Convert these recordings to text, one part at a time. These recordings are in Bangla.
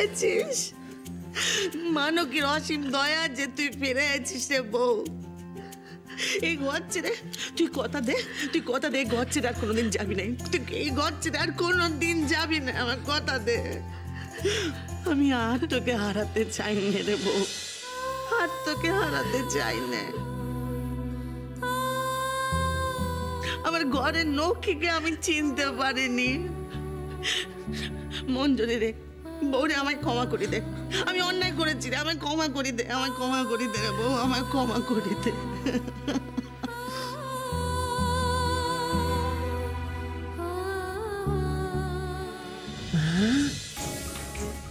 পেয়েছিস। মানকের অসীম দয়া যে তুই ফিরে আছিস রে বউ। এই ঘর ছেড়ে তুই কথা দে, তুই কথা দে, ঘর ছেড়ে আর কোনোদিন যাবি না। তুই এই ঘর ছেড়ে আর কোনোদিন যাবি না, আমার কথা দে। আমি আর তোকে হারাতে চাই না রে বউ, আর তোকে হারাতে চাই না। আমার ঘরের নৌকিকে আমি চিনতে পারিনি। মঞ্জুরি রে, বউরে আমায় ক্ষমা করে দে। আমি অন্যায় করেছি রে, আমায় ক্ষমা করে দে, আমায় ক্ষমা করে দে রে বউ, আমায় ক্ষমা করে দে।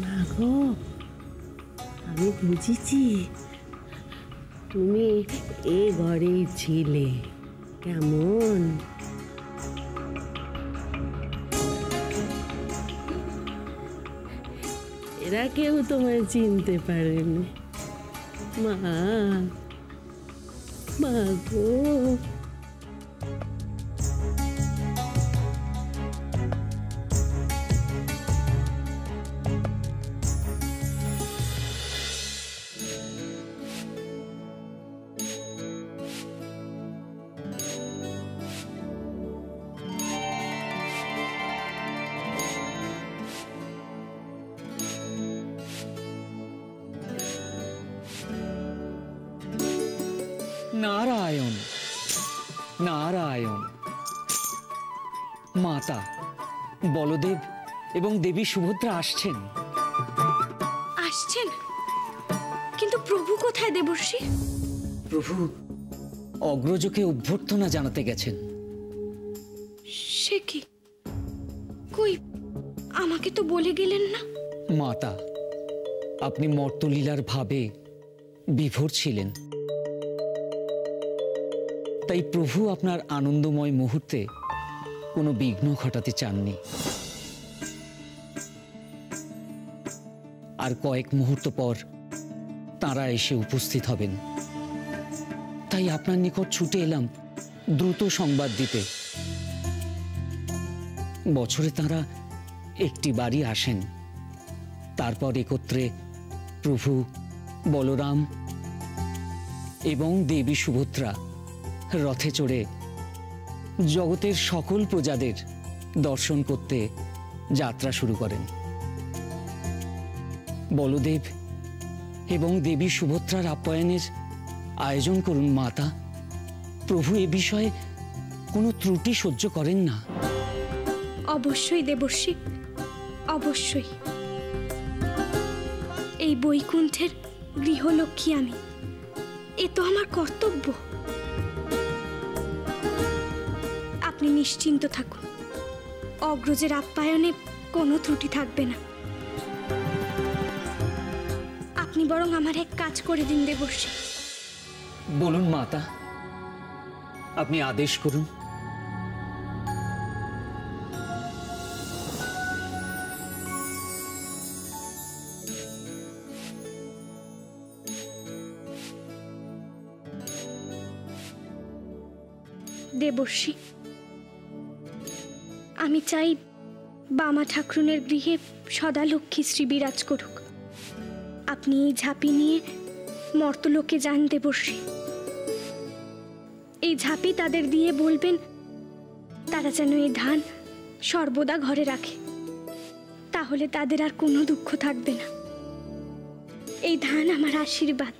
মা গো, আমি বুঝেছি তুমি এ ঘরেই ছিলে। কেমন এরা কেউ তোমায় চিনতে পারেনি। মা, মা গো। নারায়ণ নারায়ণ। মাতা বলদেব এবং দেবী সুভদ্রা আসছেন। আসছেন? কিন্তু প্রভু কোথায় দেবর্ষি? প্রভু অগ্রজকে অভ্যর্থনা জানাতে গেছেন। সে কি? কই, আমাকে তো বলে গেলেন না। মাতা, আপনি মর্তলীলার ভাবে বিভোর ছিলেন, তাই প্রভু আপনার আনন্দময় মুহূর্তে কোনো বিঘ্ন ঘটাতে চাননি। আর কয়েক মুহূর্ত পর তাঁরা এসে উপস্থিত হবেন, তাই আপনার নিকট ছুটে এলাম দ্রুত সংবাদ দিতে। বছরে তাঁরা একটি বাড়ি আসেন, তারপর একত্রে প্রভু বলরাম এবং দেবী সুভদ্রা রথে চড়ে জগতের সকল প্রজাদের দর্শন করতে যাত্রা শুরু করেন। বলদেব এবং দেবী সুভদ্রার আপ্যায়নের আয়োজন করুন মাতা। প্রভু এ বিষয়ে কোনো ত্রুটি সহ্য করেন না। অবশ্যই দেবর্ষি, অবশ্যই। এই বৈকুণ্ঠের গৃহলক্ষ্মী আমি, এ তো আমার কর্তব্য। আপনি নিশ্চিন্ত থাকুন, অগ্রজের আপ্যায়নে কোনো ত্রুটি থাকবে না। আপনি বরং আমার এক কাজ করে দিন দেবর্ষি। বলুন মাতা, আপনি আদেশ করুন। দেবর্ষি, আমি চাই বামা ঠাকুরনের গৃহে সদা লক্ষ্মী শ্রী বিরাজ করুক। আপনি এই ঝাঁপি নিয়ে মর্তলোকে যান দেবর্ষি। এই ঝাঁপি তাদের দিয়ে বলবেন তারা যেন এই ধান সর্বদা ঘরে রাখে, তাহলে তাদের আর কোনো দুঃখ থাকবে না। এই ধান আমার আশীর্বাদ।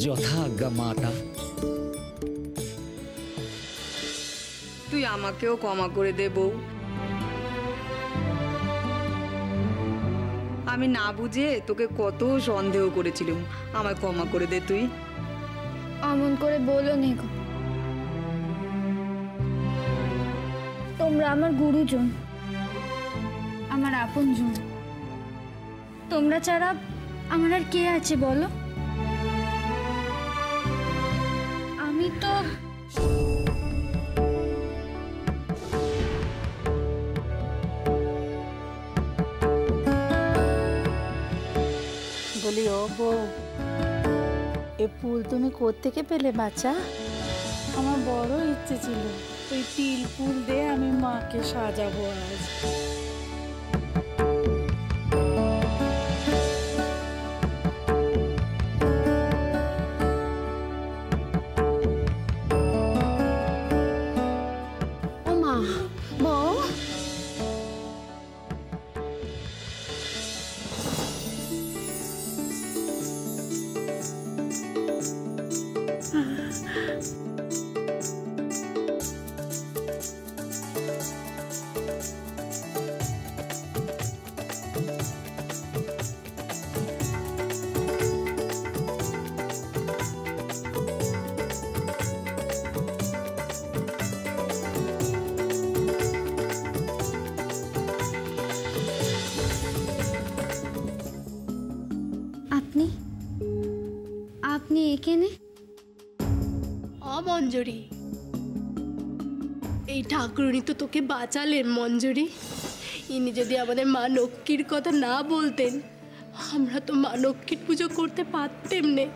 যথা আজ্ঞা মাতা। তুই আমাকেও ক্ষমা করে দে বউ। আমি না বুঝে তোকে কত সন্দেহ করেছিলাম, আমায় ক্ষমা করে দে তুই। অমন করে বলো নে গো, তোমরা আমার গুরুজন, আমার আপনজন। তোমরা ছাড়া আমার আর কে আছে বলো? আমি তো বউ, এ ফুল তুমি কোত্থেকে পেলে বাচ্চা? আমার বড় ইচ্ছে ছিল ওই তিল ফুল দিয়ে আমি মাকে সাজাবো আজ। ও মা, বউ, আপনি আপনি এখানে? মঞ্জুরি, এই ঠাকুরুনি তো তোকে বাঁচালেন মঞ্জুরি। ইনি যদি আমাদের মা লক্ষ্মীর কথা না বলতেন, আমরা তো মা লক্ষ্মীর পুজো করতে পারতেম না।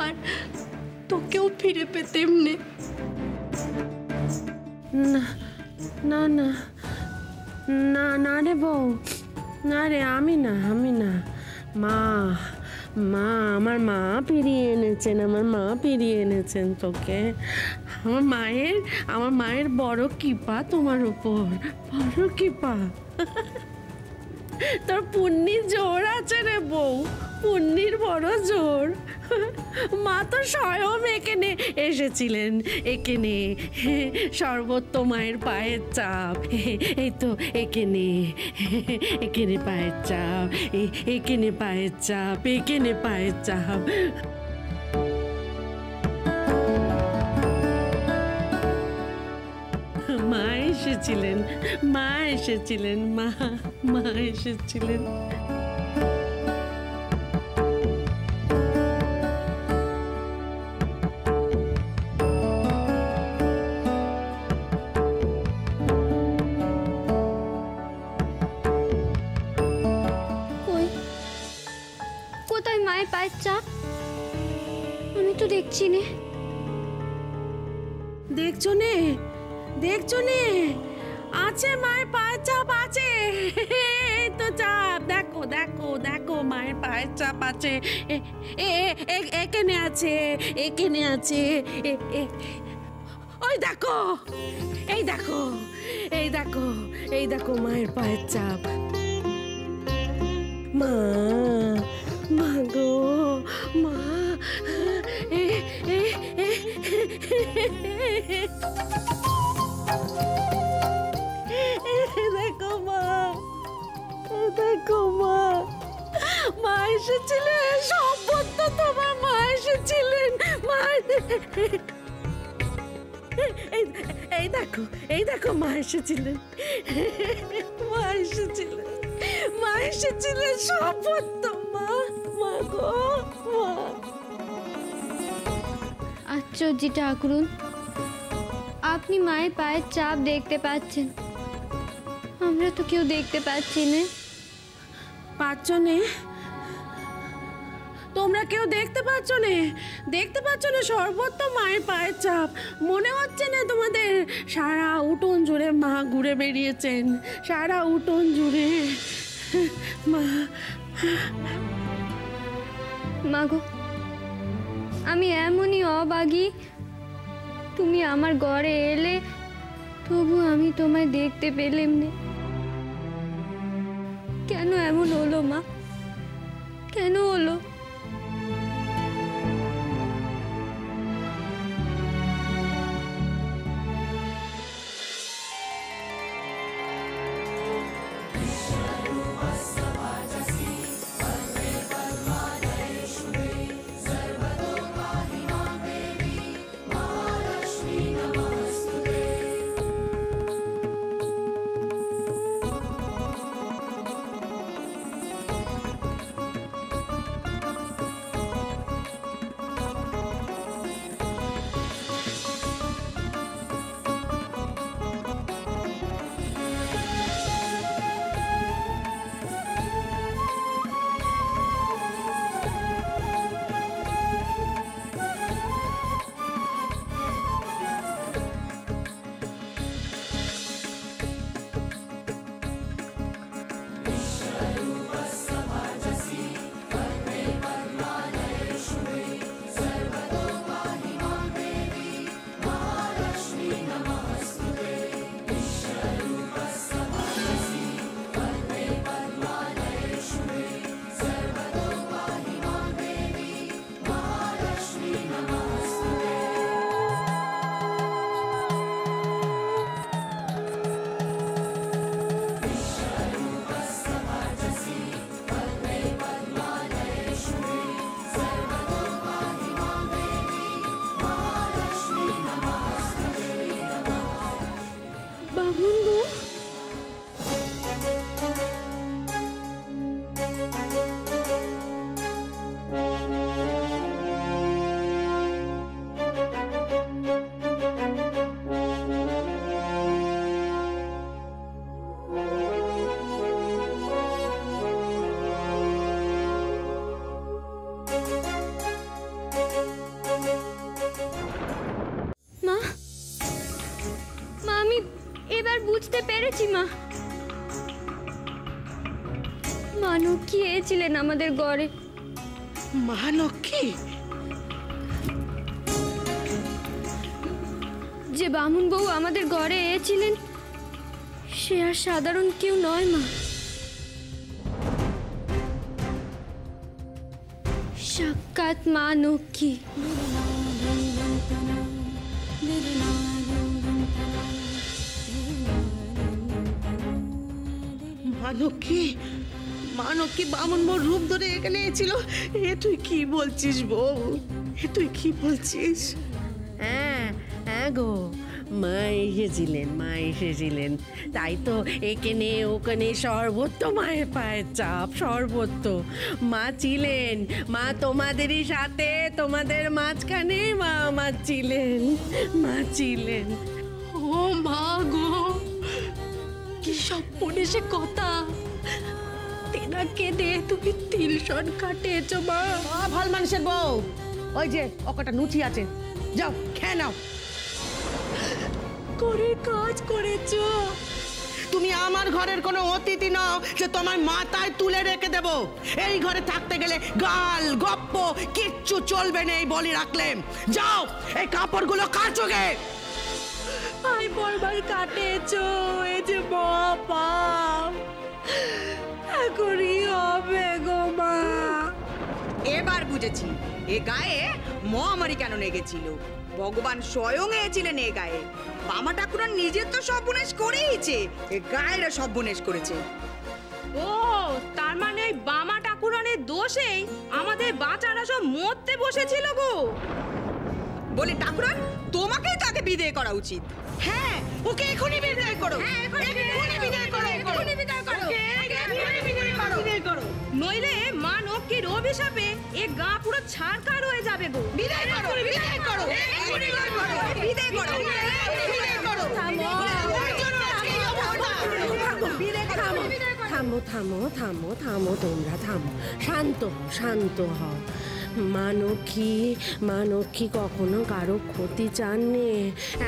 আর তোকেও ফিরে পেতেম না। না না না না না রে বউ, না রে, আমি না, আমি না। মা, মা, আমার মা ফিরিয়ে এনেছেন, আমার মা ফিরিয়ে এনেছেন তোকে। আমার মায়ের বড় কৃপা তোমার উপর, বড় কৃপা। তোর পুণ্যির জোর আছে রে বউ, পুণ্যির বড় জোর। মা তো স্বয়ং এখানে এসেছিলেন, এখানে সর্বত্র মায়ের পায়ের চাপ। এই তো এখানে, এখানে পায়ের চাপ, এখানে পায়ের চাপ, এখানে পায়ের চাপ। মা এসেছিলেন, মা এসেছিলেন, মা, মা এসেছিলেন। কই, কোথায় মায়ের পায়ের চাপ? আমি তো দেখছি না। দেখছো নে, দেখছো নে, আছে মায়ের পায়ের চাপ আছে। এই তো চাপ, দেখো দেখো দেখো, মায়ের পায়ের চাপ আছে। এখানে আছে, এখানে আছে। ওই দেখো, এই দেখো, এই দেখো, এই দেখো মায়ের পায়ের চাপ। মা, মা গো, মা, দেখো মা, দেখো মা, মা এসেছিলেন, সম্পত্ত তোমার মা এসেছিলেন। মা, এই দেখো, এই দেখো মা এসেছিলেন, মা এসেছিলেন, মা এসেছিলেন, সম্পত্ত মা, মা গো, মা। আশ্চর্য ঠাকুরুন, আপনি মায়ের পায়ের চাপ দেখতে পাচ্ছেন, আমরা তো কেউ দেখতে পাচ্ছি না। পাচ্ছ নে? তোমরা কেউ দেখতে পাচ্ছ না? দেখতে পাচ্ছ না সর্বত্র মায়ের পায়ের চাপ? মনে হচ্ছে না তোমাদের সারা উঠোন জুড়ে মা ঘুরে বেরিয়েছেন, সারা উঠোন জুড়ে মা। মাগো, আমি এমনই অবাগী, তুমি আমার ঘরে এলে তবু আমি তোমায় দেখতে পেলাম না। কেন এমন হলো মা, কেন হলো? পেরেছি মা। মা লক্ষ্মী এসেছিলেন আমাদের ঘরে। মা লক্ষ্মী? যে বামুন বউ আমাদের ঘরে এসেছিলেন সে আর সাধারণ কেউ নয় মা, সাক্ষাৎ মা লক্ষ্মী। মা লক্ষ্মী? মা লক্ষ্মী বামুন বউ রূপ ধরে এখানে এসেছিল? এ তুই কি বলছিস বউ? এ তুই কি বলছিস? হ্যাঁ হ্যাঁ গো, মা এসেছিলেন। তাই তো এখানে ওখানে সর্বত্র মায়ের পায়ের চাপ, সর্বত্র মা ছিলেন। মা তোমাদেরই সাথে, তোমাদের মাঝখানে মা আমার ছিলেন। ও মা গো, কি স্বপ্নে সে কথা! তেনাকে দে তুমি তিল শন কাটেছো মা। ভাল মানুষের বউ, ওই যে ওকটা নুচি আছে, যাও খেয়ে নাও। করে কাজ করেছো। তুমি আমার ঘরের কোনো অতিথি নও যে তোমার মাথায় তুলে রেখে দেব। এই ঘরে থাকতে গেলে গাল গপ্প কিচ্ছু চলবে না, এই বলি রাখলেম। যাও এই কাপড়গুলো কাচো গে। আই বলবার কাটেছো, এই যে বাপ এখনই হবে গো মা। এবার বুঝেছি এ গায়ে মহামারী কেন লেগেছিল। ভগবান স্বয়ং এসেছিলেন এ গায়ে। বামা ঠাকুরান নিজের তো সর্বনাশ করেইছে, এ গায়েরা সর্বনাশ করেছে। ও তার মানে ওই বামা ঠাকুরানের দোষেই আমাদের বাচ্চারা সব মরতে বসেছিল গো। বলে ঠাকুরান তোমাকেই তাকে বিদায় করা উচিত। হ্যাঁ, ওকে এখনই বিদায় করো। নইলে মা লক্ষ্মীর অভিশাপে এ গা পুরো ছারখার হয়ে যাবে গো। বিদায় করো। থামো তোমরা, শান্ত হও। মা লক্ষ্মী কখনো কারো ক্ষতি চাননি,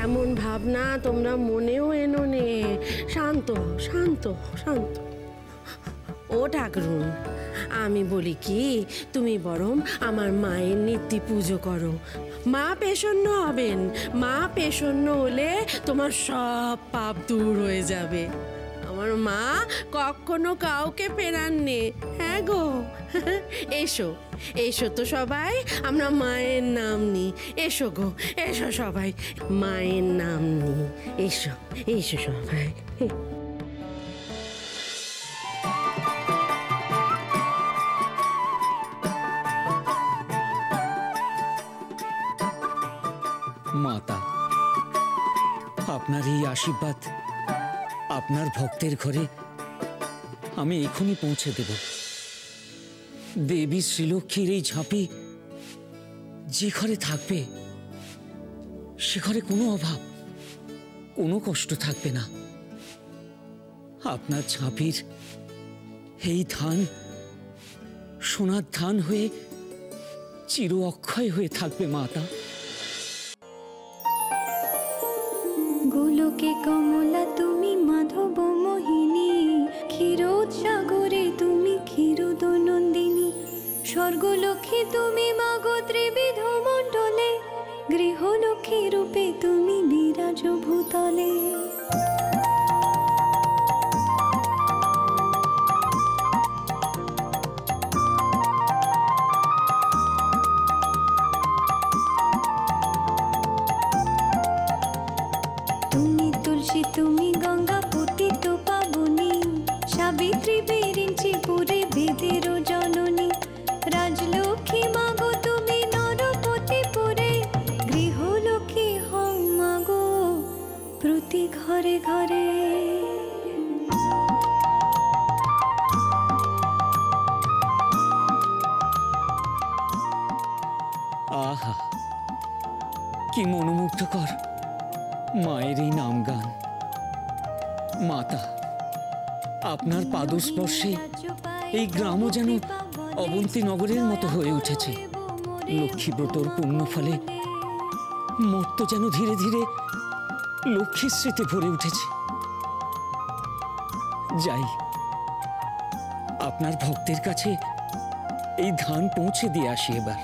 এমন ভাবনা তোমরা মনেও এনো নে। শান্ত। ও ঠাকুরুন, আমি বলি কি, তুমি বরং আমার মায়ের নিত্য পুজো করো। মা প্রসন্ন হবেন। মা প্রসন্ন হলে তোমার সব পাপ দূর হয়ে যাবে। আমার মা কখনো কাউকে ফেরাননি। হ্যাঁ গো, এসো তো সবাই, আমরা মায়ের নাম নিই। এসো গো, এসো সবাই, মায়ের নাম নিই। এসো সবাই। মাতা, আপনার এই আশীর্বাদ আপনার ভক্তের ঘরে আমি এখনই পৌঁছে দেব। দেবী শ্রীলক্ষ্মীর এই ঝাঁপি যে ঘরে থাকবে সে ঘরে কোনো অভাব, কোনো কষ্ট থাকবে না। আপনার ঝাঁপির এই ধান সোনার ধান হয়ে চির অক্ষয় হয়ে থাকবে মাতা। গোলকে কমলা তুমি মাধব মোহিনী, ক্ষীরোদ সাগরে তুমি ক্ষীরোদনন্দিনী, স্বর্গলক্ষ্মী তুমি মাগো ত্রিবিধ মণ্ডলে, গৃহলক্ষ্মী রূপে তুমি বিরাজ ভূতলে। তুমি গঙ্গা পতিত পাবনী, সাবিত্রী বিরিঞ্চি পুরে বেদের জননী, রাজলক্ষ্মী মাগো তুমি নরপতি পুরে, গৃহলক্ষ্মী হও মাগো প্রতি ঘরে ঘরে। আহা, কি মনোমুগ্ধকর মায়ের এই নাম গান। মাতা, আপনার পাদস্পর্শে এই গ্রামও যেন অবন্তী নগরের মতো হয়ে উঠেছে। লক্ষ্মীব্রতর পুণ্য ফলে মর্ত যেন ধীরে ধীরে লক্ষ্মীর স্মৃতি ভরে উঠেছে। যাই, আপনার ভক্তের কাছে এই ধান পৌঁছে দিয়ে আসি এবার।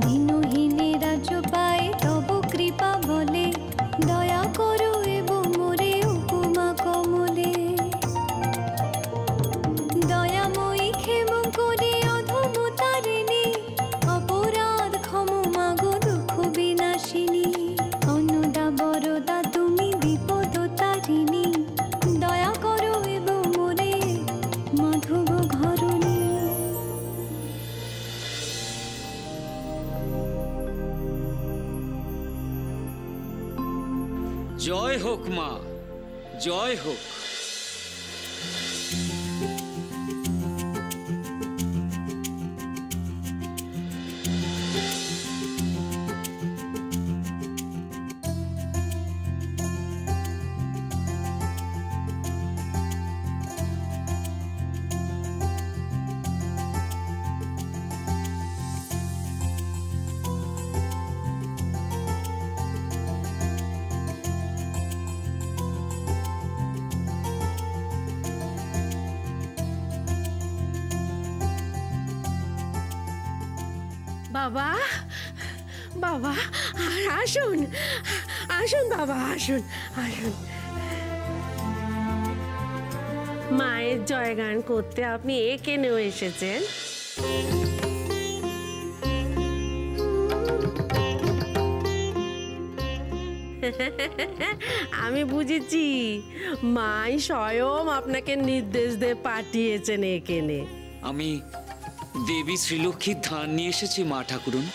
দিনহীনে রাজ্য পায় তব কৃপা বলে, দয়া করো এবং মোরে উপমা কমলে। দয়াময়ী ক্ষেম করে অধম তারিণী, অপরাধ ক্ষম মাগো দুঃখ বিনাশিনী। অন্নদা বরদা তুমি বিপদ তারিণী, দয়া করো এবং মোরে মাধব ঘরণী। জয় হোক মা, জয় হোক। বাবা, বাবা, আসুন, আসুন বাবা, আসুন, আসুন। মায়ের জয়গান করতে আপনি এখানেও এসেছেন? আমি বুঝেছি, মাই স্বয়ং আপনাকে নির্দেশ দিয়ে পাঠিয়েছেন এখানে। আমি দেবী শ্রীলক্ষ্মীর ধান নিয়ে এসেছি মা ঠাকুরন।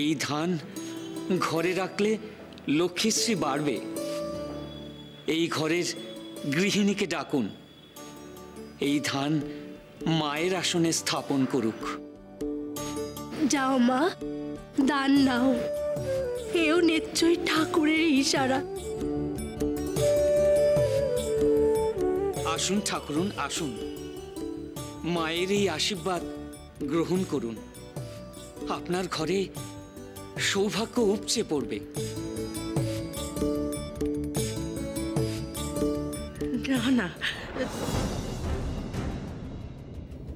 এই ধান ঘরে রাখলে লক্ষ্মীশ্রী বাড়বে। এই ঘরের গৃহিণীকে ডাকুন, এই ধান মায়ের আসনে স্থাপন করুক। যাও মা, দান নাও। এও নিশ্চয়ই ঠাকুরের ইশারা। আসুন ঠাকুরন, আসুন, মায়ের এই আশীর্বাদ গ্রহণ করুন। আপনার ঘরে সৌভাগ্য উপচে পড়বে। না না,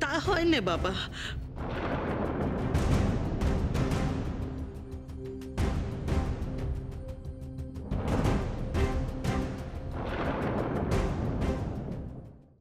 তা হয় না বাবা।